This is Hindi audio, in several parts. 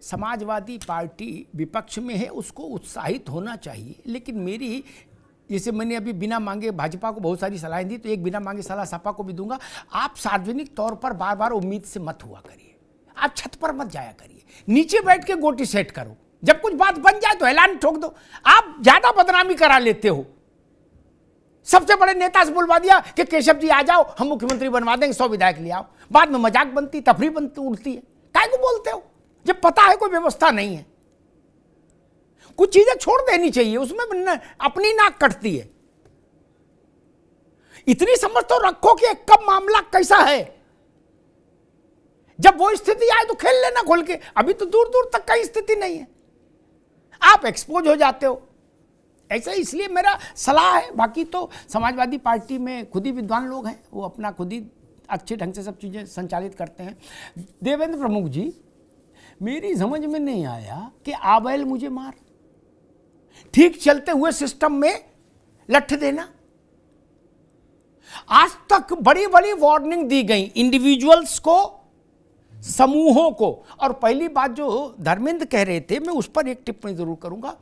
समाजवादी पार्टी विपक्ष में है, उसको उत्साहित होना चाहिए। लेकिन मेरी, जैसे मैंने अभी बिना मांगे भाजपा को बहुत सारी सलाहें दी, तो एक बिना मांगे सलाह सपा को भी दूंगा। आप सार्वजनिक तौर पर बार बार उम्मीद से मत हुआ करिए, आप छत पर मत जाया करिए, नीचे बैठ के गोटी सेट करो, जब कुछ बात बन जाए तो ऐलान ठोक दो। आप ज्यादा बदनामी करा लेते हो। सबसे बड़े नेता से बुलवा दिया कि केशव जी आ जाओ, हम मुख्यमंत्री बनवा देंगे, 100 विधायक ले आओ। बाद में मजाक बनती, तफरी बनती, उड़ती है। काय को बोलते हो जब पता है कोई व्यवस्था नहीं है? कुछ चीजें छोड़ देनी चाहिए, उसमें अपनी नाक कटती है। इतनी समझ तो रखो कि कब मामला कैसा है, जब वो स्थिति आए तो खेल लेना खोल के। अभी तो दूर दूर तक कई स्थिति नहीं है, आप एक्सपोज हो जाते हो ऐसा। इसलिए मेरा सलाह है, बाकी तो समाजवादी पार्टी में खुद ही विद्वान लोग हैं, वो अपना खुद ही अच्छे ढंग से सब चीजें संचालित करते हैं। देवेंद्र प्रमुख जी, मेरी समझ में नहीं आया कि आबैल मुझे मार, ठीक चलते हुए सिस्टम में लठ देना। आज तक बड़ी बड़ी वार्निंग दी गई इंडिविजुअल्स को, समूहों को। और पहली बात जो धर्मेंद्र कह रहे थे, मैं उस पर एक टिप्पणी जरूर करूंगा।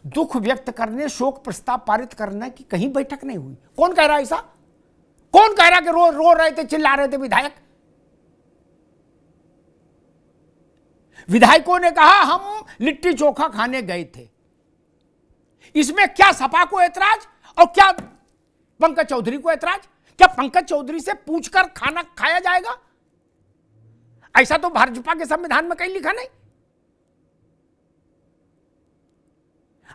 दुख व्यक्त करने, शोक प्रस्ताव पारित करने की कहीं बैठक नहीं हुई। कौन कह रहा है ऐसा? कौन कह रहा कि रो रहे थे, चिल्ला रहे थे विधायक? विधायकों ने कहा हम लिट्टी चोखा खाने गए थे। इसमें क्या सपा को ऐतराज और क्या पंकज चौधरी को ऐतराज? क्या पंकज चौधरी से पूछकर खाना खाया जाएगा? ऐसा तो भाजपा के संविधान में कहीं लिखा नहीं,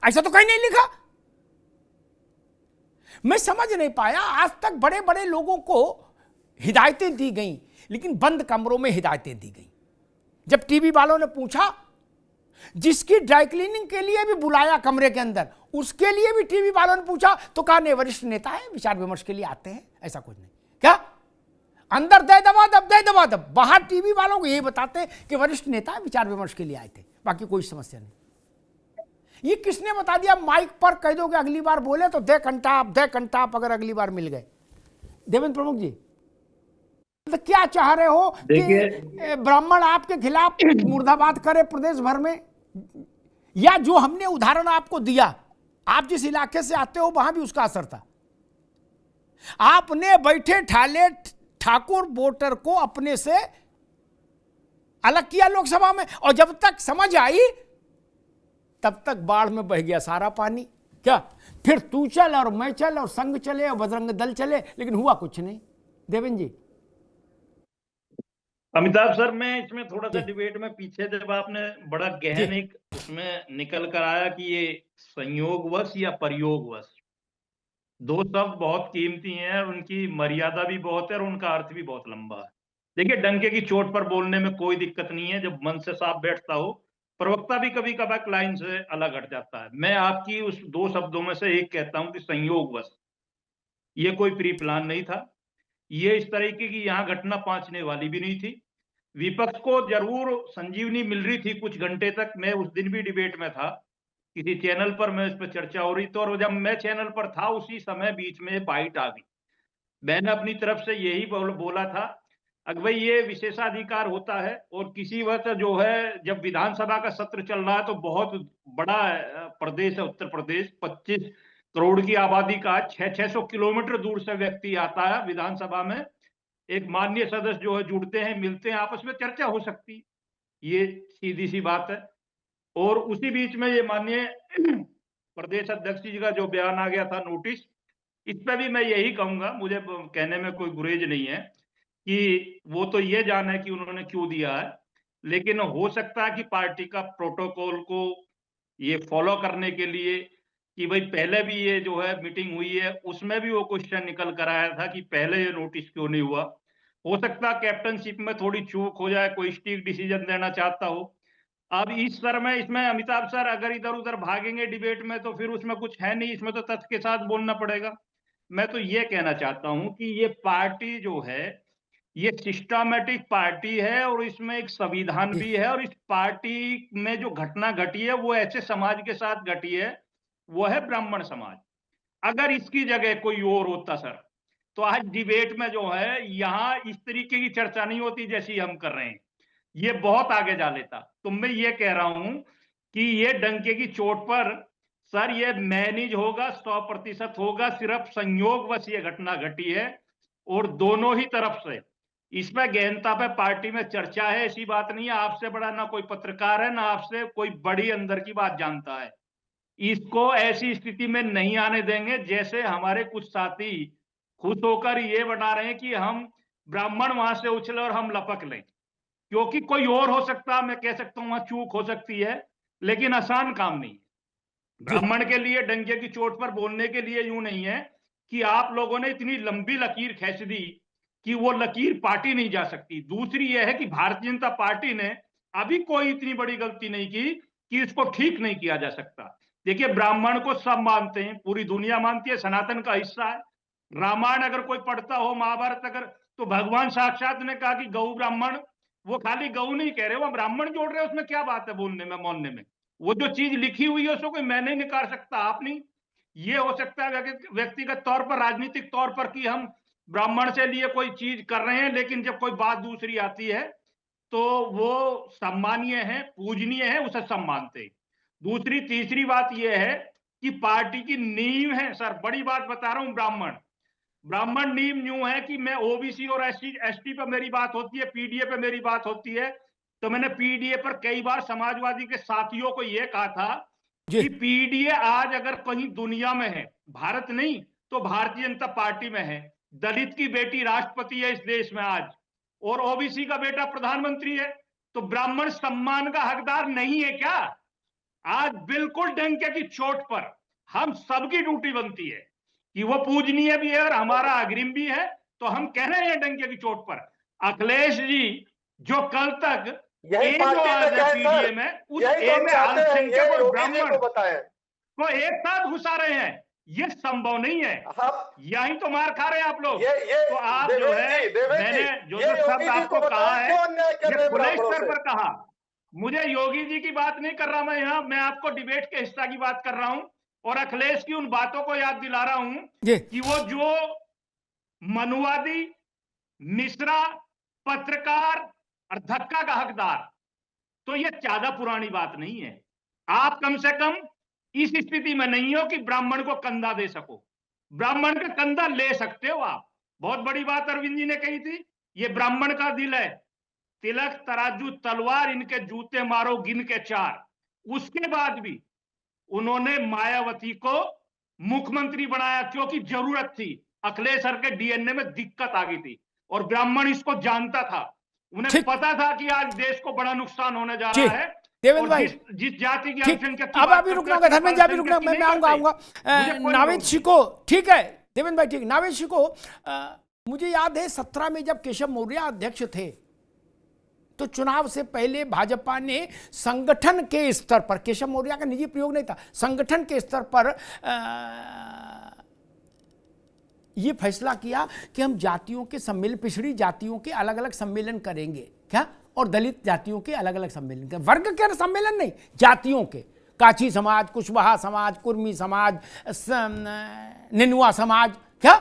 ऐसा तो कहीं नहीं लिखा। मैं समझ नहीं पाया। आज तक बड़े बड़े लोगों को हिदायतें दी गई, लेकिन बंद कमरों में हिदायतें दी गई। जब टीवी वालों ने पूछा, जिसकी ड्राई क्लीनिंग के लिए भी बुलाया कमरे के अंदर, उसके लिए भी टीवी वालों ने पूछा, तो कहा नहीं, वरिष्ठ नेता है, विचार विमर्श के लिए आते हैं, ऐसा कुछ नहीं। क्या अंदर दे दबा दब, दे दबा दब, बाहर टीवी वालों को यही बताते हैं कि वरिष्ठ नेता है, विचार विमर्श के लिए आए थे, बाकी कोई समस्या नहीं। ये किसने बता दिया? माइक पर कह दो कि अगली बार बोले तो दे कंटाप अगर अगली बार मिल गए। देवेंद्र प्रमुख जी, तो क्या चाह रहे हो कि ब्राह्मण आपके खिलाफ मुर्दाबाद करे प्रदेश भर में? या जो हमने उदाहरण आपको दिया, आप जिस इलाके से आते हो वहां भी उसका असर था। आपने बैठे ठाले ठाकुर वोटर को अपने से अलग किया लोकसभा में, और जब तक समझ आई तब तक बाढ़ में बह गया सारा पानी। क्या फिर तू चल और मैं चल और संघ चले और बजरंग दल चले, लेकिन हुआ कुछ नहीं। देवेंद्र जी। अमिताभ सर, मैं इसमें थोड़ा सा डिबेट में पीछे, जब आपने बड़ा गहन एक उसमें निकल कर आया कि ये संयोगवश या प्रयोगवश, दो शब्द बहुत कीमती हैं और उनकी मर्यादा भी बहुत है और उनका अर्थ भी बहुत लंबा है। देखिए, डंके की चोट पर बोलने में कोई दिक्कत नहीं है, जब मन से साफ बैठता हो। प्रवक्ता भी कभी कभार लाइन से अलग हट जाता है। मैं आपकी उस दो शब्दों में से एक कहता हूं कि संयोगवश। ये कोई प्री प्लान नहीं था, ये इस तरीके की यहां घटना पहुंचने वाली भी नहीं थी। विपक्ष को जरूर संजीवनी मिल रही थी कुछ घंटे तक। मैं उस दिन भी डिबेट में था, किसी चैनल पर मैं इस पर चर्चा हो रही थी, और जब मैं चैनल पर था उसी समय बीच में बाइट आ गई। मैंने अपनी तरफ से यही बोला था कि भाई ये विशेषाधिकार होता है, और किसी वक्त जो है जब विधानसभा का सत्र चल रहा है तो बहुत बड़ा प्रदेश है उत्तर प्रदेश, 25 करोड़ की आबादी का, 600 किलोमीटर दूर से व्यक्ति आता है विधानसभा में। एक माननीय सदस्य जो है जुड़ते हैं, मिलते हैं, आपस में चर्चा हो सकती, ये सीधी सी बात है। और उसी बीच में ये माननीय प्रदेश अध्यक्ष जी का जो बयान आ गया था, नोटिस, इस पे भी मैं यही कहूंगा, मुझे कहने में कोई गुरेज नहीं है कि वो तो ये जाने कि उन्होंने क्यों दिया है, लेकिन हो सकता है कि पार्टी का प्रोटोकॉल को ये फॉलो करने के लिए, कि भाई पहले भी ये जो है मीटिंग हुई है, उसमें भी वो क्वेश्चन निकल कर आया था कि पहले ये नोटिस क्यों नहीं हुआ। हो सकता है कैप्टनशिप में थोड़ी चूक हो जाए, कोई स्टिक डिसीजन देना चाहता हो। अब इस सर में, इसमें अमिताभ सर अगर इधर उधर भागेंगे डिबेट में तो फिर उसमें कुछ है नहीं, इसमें तो तथ्य के साथ बोलना पड़ेगा। मैं तो ये कहना चाहता हूं कि ये पार्टी जो है, ये सिस्टमैटिक पार्टी है और इसमें एक संविधान भी है, और इस पार्टी में जो घटना घटी है वो ऐसे समाज के साथ घटी है, वो है ब्राह्मण समाज। अगर इसकी जगह कोई और होता सर, तो आज डिबेट में जो है यहाँ इस तरीके की चर्चा नहीं होती जैसी हम कर रहे हैं। ये बहुत आगे जा लेता। तो मैं ये कह रहा हूं कि ये डंके की चोट पर सर ये मैनेज होगा, 100% होगा, सिर्फ संयोगवश ये घटना घटी है और दोनों ही तरफ से इसमें गहनता पे पार्टी में चर्चा है, ऐसी बात नहीं है। आपसे बड़ा ना कोई पत्रकार है, ना आपसे कोई बड़ी अंदर की बात जानता है। इसको ऐसी स्थिति में नहीं आने देंगे जैसे हमारे कुछ साथी खुश होकर ये बना रहे हैं कि हम ब्राह्मण वहां से उछले और हम लपक लें, क्योंकि कोई और हो सकता, मैं कह सकता हूं वहां चूक हो सकती है, लेकिन आसान काम नहीं। जी ब्राह्मण के लिए डंके की चोट पर बोलने के लिए यूं नहीं है कि आप लोगों ने इतनी लंबी लकीर खींच दी कि वो लकीर पार्टी नहीं जा सकती। दूसरी यह है कि भारतीय जनता पार्टी ने अभी कोई इतनी बड़ी गलती नहीं की कि इसको ठीक नहीं किया जा सकता। देखिए, ब्राह्मण को सब मानते हैं, पूरी दुनिया मानती है, सनातन का हिस्सा है। रामायण अगर कोई पढ़ता हो, महाभारत अगर, तो भगवान साक्षात ने कहा कि गौ ब्राह्मण, वो खाली गौ नहीं कह रहे, वो ब्राह्मण जोड़ रहे हैं, उसमें क्या बात है बोलने में, मोलने में। वो जो चीज लिखी हुई है उसको कोई मैं नहीं निकाल सकता, आप नहीं। ये हो सकता है व्यक्तिगत तौर पर, राजनीतिक तौर पर कि हम ब्राह्मण से लिए कोई चीज कर रहे हैं, लेकिन जब कोई बात दूसरी आती है तो वो सम्मानीय है, पूजनीय है, उसे सब मानते हैं। दूसरी तीसरी बात यह है कि पार्टी की नींव है सर, बड़ी बात बता रहा हूं, ब्राह्मण ब्राह्मण नींव यूं है कि मैं ओबीसी और एसटी पर मेरी बात होती है, पीडीए पे मेरी बात होती है, तो मैंने पीडीए पर कई बार समाजवादी के साथियों को यह कहा था जी कि पीडीए आज अगर कहीं दुनिया में है, भारत नहीं तो भारतीय जनता पार्टी में है। दलित की बेटी राष्ट्रपति है इस देश में आज, और ओबीसी का बेटा प्रधानमंत्री है, तो ब्राह्मण सम्मान का हकदार नहीं है क्या? आज बिल्कुल डंके की चोट पर हम सबकी ड्यूटी बनती है कि वो पूजनीय भी है और हमारा अग्रिम भी है। तो हम कह रहे हैं डंके की चोट पर, अखिलेश जी जो कल तक यही ए जो पार्टी में आज है क्या है पीडीए सर, में, उस यही तो ए हम में चाहते हैं, ये अल्पसंख्यक और योगी जी ब्राह्मण को बताएं। को एक साथ घुसा रहे हैं, ये संभव नहीं है। आप यही तो मार खा रहे हैं आप लोग। ये तो आप जो है, देवेंद्र मैंने जी, जो ये जो शब्द योगी जी को आपको कहा बताएं है, क्यों अन्याय कर रहे ये हैं खुले ब्राह्मणों स्तर से। पर कहा। मुझे योगी जी की बात नहीं कर रहा मैं यहाँ, मैं आपको डिबेट के हिस्सा की बात कर रहा हूं और अखिलेश की उन बातों को याद दिला रहा हूं जी कि वो जो मनुवादी, मिश्रा, पत्रकार और धक्का का हकदार, तो ये ज्यादा पुरानी बात नहीं है। आप कम से कम इस स्थिति में नहीं हो कि ब्राह्मण को कंधा दे सको। ब्राह्मण का कंधा ले सकते हो आप। बहुत बड़ी बात अरविंद जी ने कही थी, ये ब्राह्मण का दिल है, तिलक तराजू तलवार इनके जूते मारो गिन के चार। उसके बाद भी उन्होंने मायावती को मुख्यमंत्री बनाया क्योंकि जरूरत थी। अखिलेश सर के डीएनए में दिक्कत आ गई थी और ब्राह्मण इसको जानता था। उन्हें ठीक पता था कि आज देश को बड़ा नुकसान होने जा जी रहा है। देवेंद्र और भाई जिस जिस जाति की ठीक। अल्पसंख्यक की अब बात अभी करते रुकना हैं, होगा, सिर्फ धर्मेंद्र जी अभी रुकना, अल्पसंख्यक की मैं नहीं आऊंगा करते। मुझे कोई नावेद विरोध शिको, ठीक है देवेंद्र भाई, ठीक। नावेद शिको, मुझे याद है 17 में जब केशव मौर्य अध्यक्ष थे तो चुनाव से पहले भाजपा ने संगठन के स्तर पर, केशव मौर्य का निजी प्रयोग नहीं था, संगठन के स्तर पर यह फैसला किया कि हम जातियों के सम्मेलन, पिछड़ी जातियों के अलग अलग सम्मेलन करेंगे क्या, और दलित जातियों के अलग अलग सम्मेलन करेंगे। वर्ग के सम्मेलन नहीं, जातियों के, काची समाज, कुशवाहा समाज, कुर्मी समाज, निनुआ समाज, क्या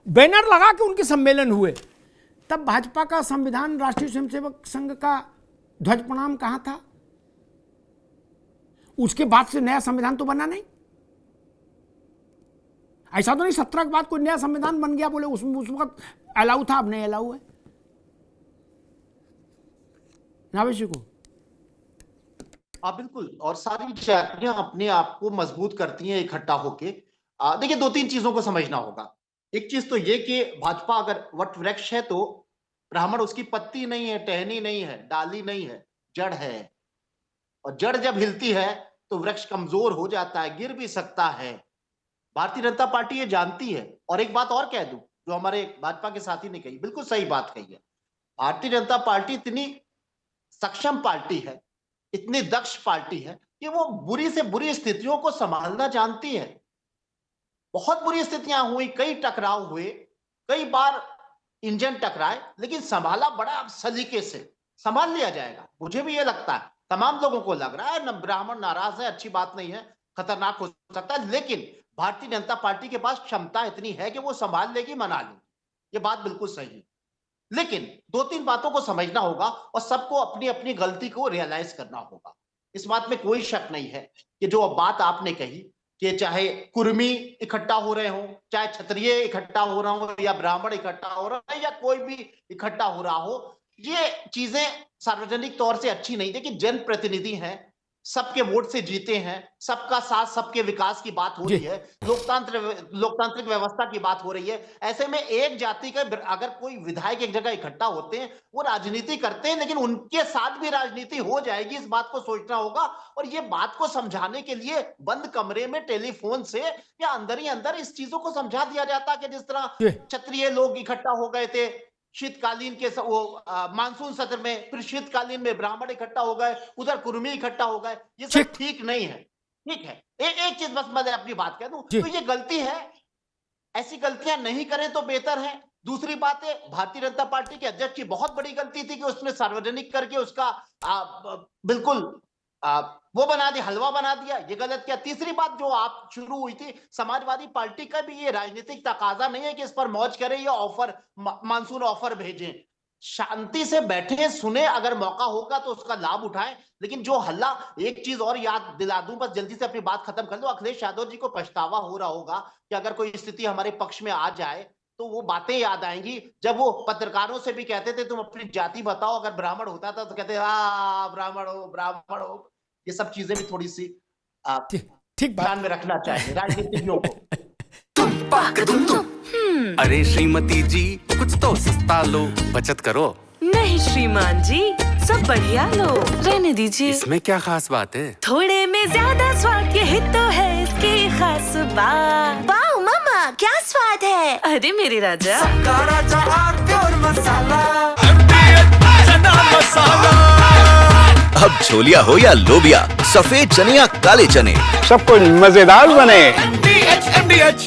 बैनर लगा के उनके सम्मेलन हुए। तब भाजपा का संविधान, राष्ट्रीय स्वयंसेवक संघ का ध्वज प्रणाम कहां था? उसके बाद से नया संविधान तो बना नहीं। ऐसा तो नहीं 17 के बाद कोई नया संविधान बन गया बोले उस वक्त अलाउ था, अब नहीं अलाउ है। नावेशी को बिल्कुल, और सारी जातियां अपने आप को मजबूत करती हैं इकट्ठा होके। देखिए, 2-3 चीजों को समझना होगा। एक चीज तो ये कि भाजपा अगर वट वृक्ष है तो ब्राह्मण उसकी पत्ती नहीं है, टहनी नहीं है, डाली नहीं है, जड़ है। और जड़ जब हिलती है तो वृक्ष कमजोर हो जाता है, गिर भी सकता है। भारतीय जनता पार्टी ये जानती है। और एक बात और कह दूं, जो हमारे भाजपा के साथी ने कही, बिल्कुल सही बात कही है। भारतीय जनता पार्टी इतनी सक्षम पार्टी है, इतनी दक्ष पार्टी है कि वो बुरी से बुरी स्थितियों को संभालना जानती है। बहुत बुरी स्थितियां हुई, कई टकराव हुए, कई बार इंजन टकराए, लेकिन संभाला बड़ा सलीके से। संभाल लिया जाएगा, मुझे भी ये लगता है, तमाम लोगों को लग रहा है। ब्राह्मण नाराज है, अच्छी बात नहीं है, खतरनाक हो सकता है, लेकिन भारतीय जनता पार्टी के पास क्षमता इतनी है कि वो संभाल लेगी, मना लेगी। ये बात बिल्कुल सही है। लेकिन 2-3 बातों को समझना होगा और सबको अपनी अपनी गलती को रियलाइज करना होगा। इस बात में कोई शक नहीं है कि जो बात आपने कही कि चाहे कुर्मी इकट्ठा हो रहे हो, चाहे क्षत्रिय इकट्ठा हो रहा हो, या ब्राह्मण इकट्ठा हो रहा है, या कोई भी इकट्ठा हो रहा हो, ये चीजें सार्वजनिक तौर से अच्छी नहीं। देखिए, जनप्रतिनिधि हैं, सबके वोट से जीते हैं, सबका साथ सबके विकास की बात हो रही है, लोकतांत्रिक व्यवस्था की बात हो रही है। ऐसे में एक जाति का अगर कोई विधायक एक जगह इकट्ठा होते हैं, वो राजनीति करते हैं, लेकिन उनके साथ भी राजनीति हो जाएगी, इस बात को सोचना होगा। और ये बात को समझाने के लिए बंद कमरे में टेलीफोन से या अंदर ही अंदर इस चीजों को समझा दिया जाता कि जिस तरह क्षत्रिय लोग इकट्ठा हो गए थे शीतकालीन के मानसून सत्र में, फिर शीतकालीन में ब्राह्मण इकट्ठा हो गए, उधर कुर्मी इकट्ठा हो गए, ये सब ठीक नहीं है। ठीक है, एक चीज बस मैं अपनी बात कह दूं, तो ये गलती है, ऐसी गलतियां नहीं करें तो बेहतर है। दूसरी बात है, भारतीय जनता पार्टी के अध्यक्ष की बहुत बड़ी गलती थी कि उसने सार्वजनिक करके उसका बिल्कुल वो बना दिया, हलवा बना दिया, ये गलत किया। तीसरी बात जो आप शुरू हुई थी, समाजवादी पार्टी का भी ये राजनीतिक तकाजा नहीं है कि इस पर मौज करें या ऑफर, मानसून ऑफर भेजें। शांति से बैठे सुने, अगर मौका होगा तो उसका लाभ उठाएं। लेकिन जो हल्ला, एक चीज और याद दिला दूं, बस जल्दी से अपनी बात खत्म कर दो। अखिलेश यादव जी को पछतावा हो रहा होगा कि अगर कोई स्थिति हमारे पक्ष में आ जाए तो वो बातें याद आएंगी जब वो पत्रकारों से भी कहते थे तुम अपनी जाति बताओ, अगर ब्राह्मण होता था तो कहते ब्राह्मण हो, ब्राह्मण हो। ये सब चीजें भी थोड़ी सी ठीक ध्यान में रखना चाहिए राजनीतिज्ञों को। अरे श्रीमती जी, कुछ तो सस्ता लो, बचत करो। नहीं श्रीमान जी, सब बढ़िया लो, रहने दीजिए। इसमें क्या खास बात है? थोड़े में ज्यादा स्वाद, यही तो है इसकी खास बात। वाओ मामा, क्या स्वाद है। अरे मेरे राजा, सबका राजा आरती और मसाला। अब छोलिया हो या लोबिया, सफेद चने या काले चने, सब कुछ मजेदार बने। MDH